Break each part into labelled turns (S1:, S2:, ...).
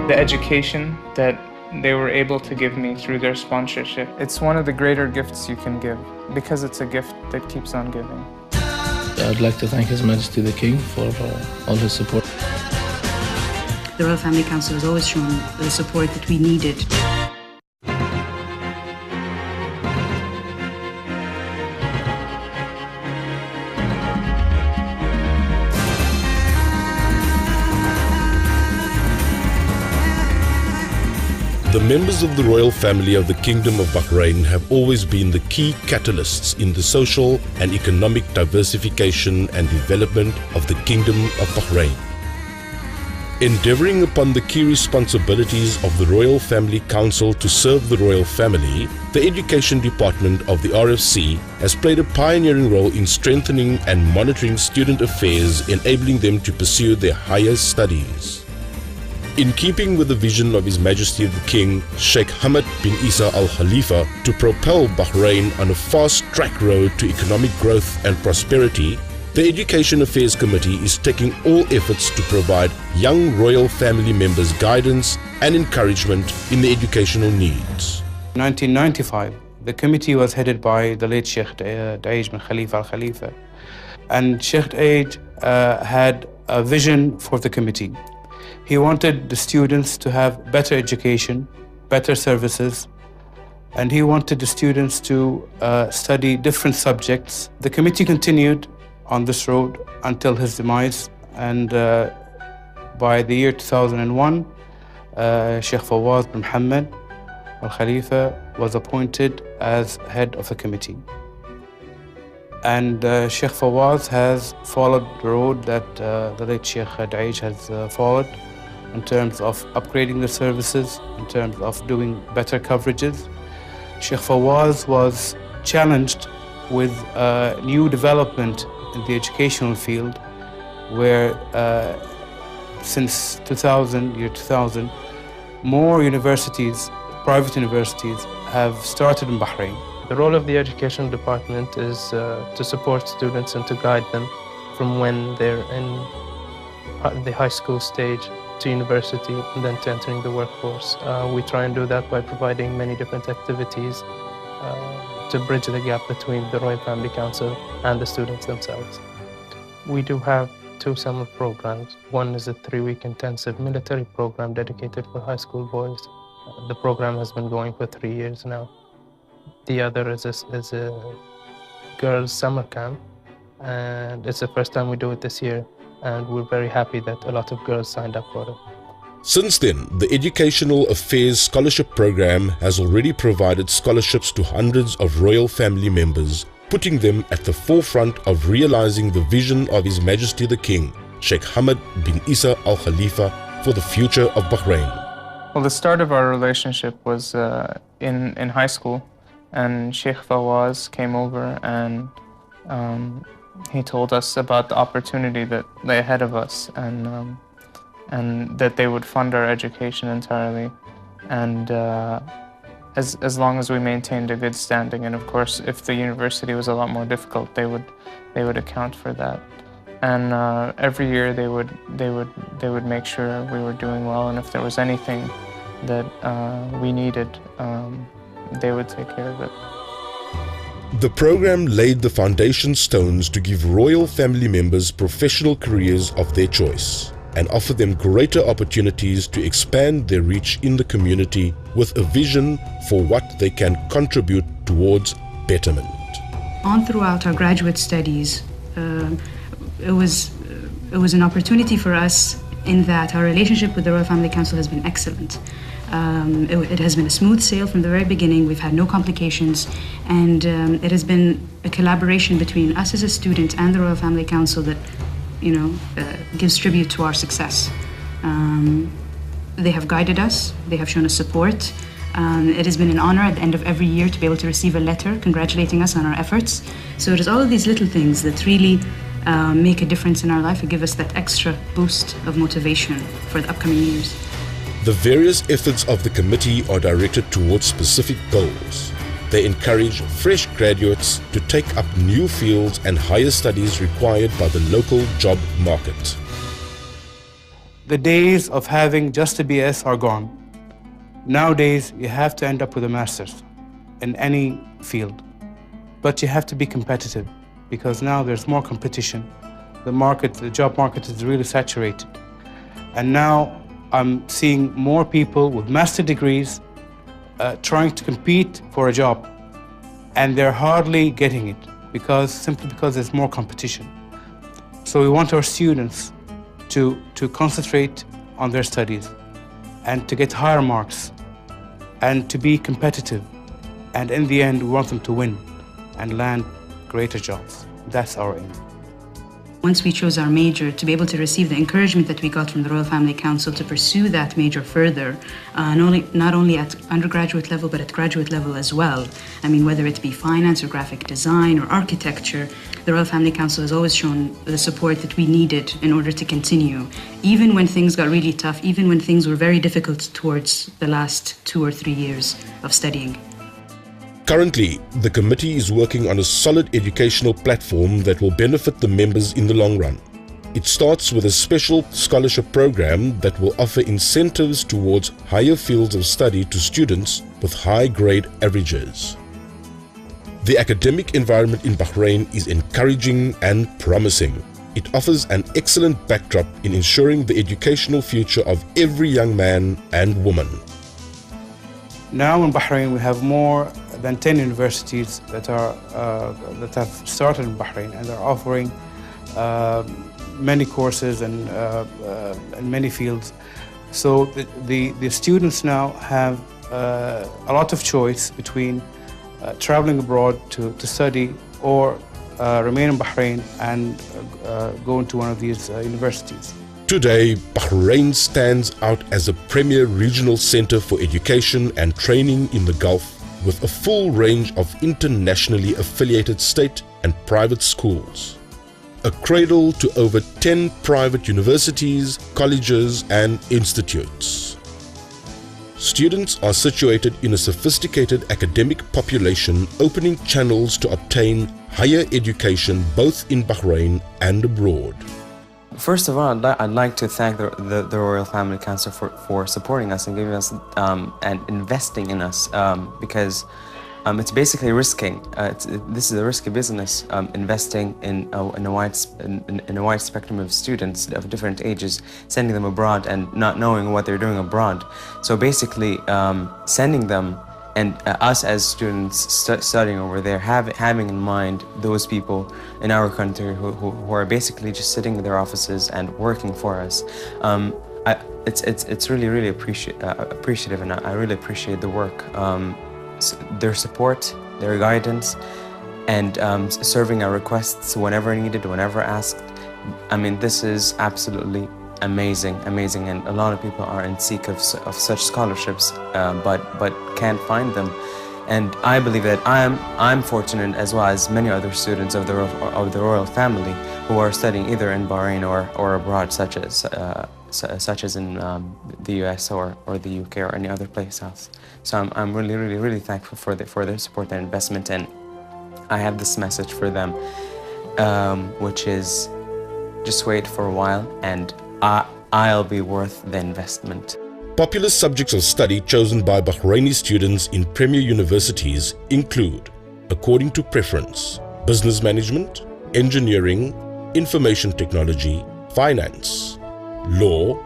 S1: the education that they were able to give me through their sponsorship. It's one of the greater gifts you can give because it's a gift that keeps on giving.
S2: I'd like to thank His Majesty the King for all his support.
S3: The Royal Family Council has always shown the support that we needed.
S4: The members of the royal family of the Kingdom of Bahrain have always been the key catalysts in the social and economic diversification and development of the Kingdom of Bahrain. Endeavoring upon the key responsibilities of the Royal Family Council to serve the royal family, the Education Department of the RFC has played a pioneering role in strengthening and monitoring student affairs, enabling them to pursue their higher studies. In keeping with the vision of His Majesty the King, Sheikh Hamad bin Isa Al Khalifa, to propel Bahrain on a fast-track road to economic growth and prosperity, the Education Affairs Committee is taking all efforts to provide young royal family members guidance and encouragement in their educational needs.
S5: In 1995, the committee was headed by the late Sheikh Daij bin Khalifa Al Khalifa. And Sheikh Daij had a vision for the committee. He wanted the students to have better education, better services, and he wanted the students to study different subjects. The committee continued on this road until his demise, and by the year 2001, Sheikh Fawaz bin Muhammad Al Khalifa was appointed as head of the committee. And Sheikh Fawaz has followed the road that the late Sheikh Daij has followed, in terms of upgrading the services, in terms of doing better coverages. Sheikh Fawaz was challenged with new development in the educational field, where since year 2000, more universities, private universities, have started in Bahrain.
S1: The role of the Education Department is to support students and to guide them from when they're in the high school stage to university and then to entering the workforce. We try and do that by providing many different activities to bridge the gap between the Royal Family Council and the students themselves. We do have 2 summer programs. One is a 3-week intensive military program dedicated for high school boys. The program has been going for 3 years now. The other is a girls' summer camp, and it's the first time we do it this year. And we're very happy that a lot of girls signed up for it.
S4: Since then, the Educational Affairs Scholarship Program has already provided scholarships to hundreds of royal family members, putting them at the forefront of realizing the vision of His Majesty the King, Sheikh Hamad bin Isa Al Khalifa, for the future of Bahrain.
S1: Well, the start of our relationship was in high school, and Sheikh Fawaz came over and he told us about the opportunity that lay ahead of us, and that they would fund our education entirely, and as long as we maintained a good standing. And of course, if the university was a lot more difficult, they would account for that. And every year they would make sure we were doing well, and if there was anything that we needed, they would take care of it.
S4: The program laid the foundation stones to give royal family members professional careers of their choice and offer them greater opportunities to expand their reach in the community with a vision for what they can contribute towards betterment.
S3: On throughout our graduate studies, it was an opportunity for us in that our relationship with the Royal Family Council has been excellent. It has been a smooth sail from the very beginning. We've had no complications, and it has been a collaboration between us as a student and the Royal Family Council that, gives tribute to our success. They have guided us. They have shown us support. It has been an honor at the end of every year to be able to receive a letter congratulating us on our efforts. So it is all of these little things that really make a difference in our life and give us that extra boost of motivation for the upcoming years.
S4: The various efforts of the committee are directed towards specific goals. They encourage fresh graduates to take up new fields and higher studies required by the local job market.
S5: The days of having just a BS are gone. Nowadays, you have to end up with a master's in any field. But you have to be competitive because now there's more competition. The job market is really saturated. And now I'm seeing more people with master degrees trying to compete for a job. And they're hardly getting it simply because there's more competition. So we want our students to concentrate on their studies and to get higher marks and to be competitive. And in the end, we want them to win and land greater jobs. That's our aim.
S3: Once we chose our major, to be able to receive the encouragement that we got from the Royal Family Council to pursue that major further, not only at undergraduate level, but at graduate level as well. I mean, whether it be finance or graphic design or architecture, the Royal Family Council has always shown the support that we needed in order to continue, even when things got really tough, even when things were very difficult towards the last 2 or 3 years of studying.
S4: Currently, the committee is working on a solid educational platform that will benefit the members in the long run. It starts with a special scholarship program that will offer incentives towards higher fields of study to students with high grade averages. The academic environment in Bahrain is encouraging and promising. It offers an excellent backdrop in ensuring the educational future of every young man and woman.
S5: Now in Bahrain, we have more than 10 universities that have started in Bahrain, and they're offering many courses and in many fields. So the students now have a lot of choice between traveling abroad to study or remain in Bahrain and go into one of these universities.
S4: Today, Bahrain stands out as a premier regional center for education and training in the Gulf, with a full range of internationally affiliated state and private schools. A cradle to over 10 private universities, colleges and institutes. Students are situated in a sophisticated academic population, opening channels to obtain higher education both in Bahrain and abroad.
S6: First of all, I'd like to thank the Royal Family Council for supporting us and giving us and investing in us because it's basically risking. This is a risky business, investing in a wide spectrum of students of different ages, sending them abroad and not knowing what they're doing abroad. So basically, sending them and us as students studying over there, having in mind those people in our country who are basically just sitting in their offices and working for us. It's really appreciative, and I really appreciate the work, their support, their guidance, and serving our requests whenever needed, whenever asked. I mean, this is absolutely amazing, and a lot of people are in seek of such scholarships, but can't find them. And I believe that I'm fortunate, as well as many other students of the royal family who are studying either in Bahrain or abroad, such as in the US or the UK or any other place else. So I'm really thankful for their support and investment, and I have this message for them, which is just wait for a while and I'll be worth the investment.
S4: Popular subjects of study chosen by Bahraini students in premier universities include, according to preference, business management, engineering, information technology, finance, law,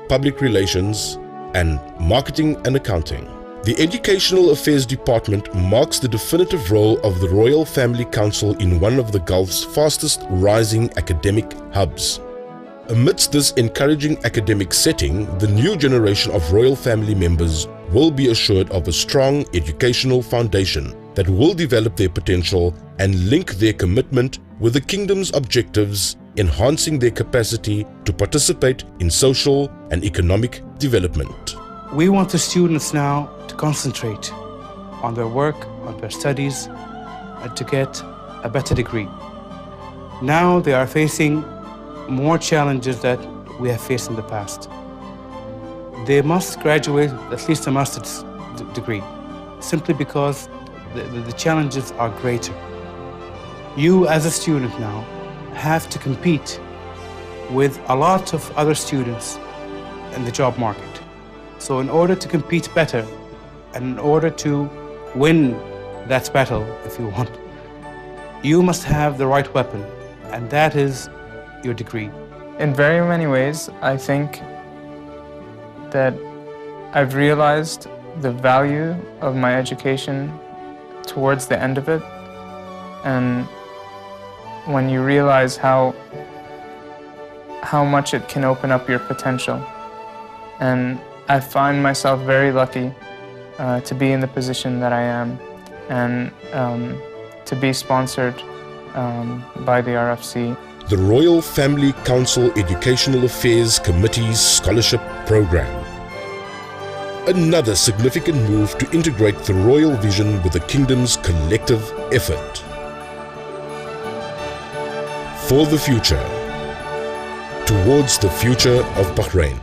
S4: public relations, and marketing and accounting. The Educational Affairs Department marks the definitive role of the Royal Family Council in one of the Gulf's fastest rising academic hubs. Amidst this encouraging academic setting, the new generation of royal family members will be assured of a strong educational foundation that will develop their potential and link their commitment with the kingdom's objectives, enhancing their capacity to participate in social and economic development.
S5: We want the students now to concentrate on their work, on their studies, and to get a better degree. Now they are facing more challenges that we have faced in the past. They must graduate at least a master's degree, simply because the challenges are greater. You as a student now have to compete with a lot of other students in the job market. So in order to compete better, and in order to win that battle, if you want, you must have the right weapon, and that is your degree.
S7: In very many ways, I think that I've realized the value of my education towards the end of it. And when you realize how much it can open up your potential. And I find myself very lucky to be in the position that I am, and to be sponsored by the RFC.
S4: The Royal Family Council Educational Affairs Committee's Scholarship Program. Another significant move to integrate the royal vision with the kingdom's collective effort. For the future. Towards the future of Bahrain.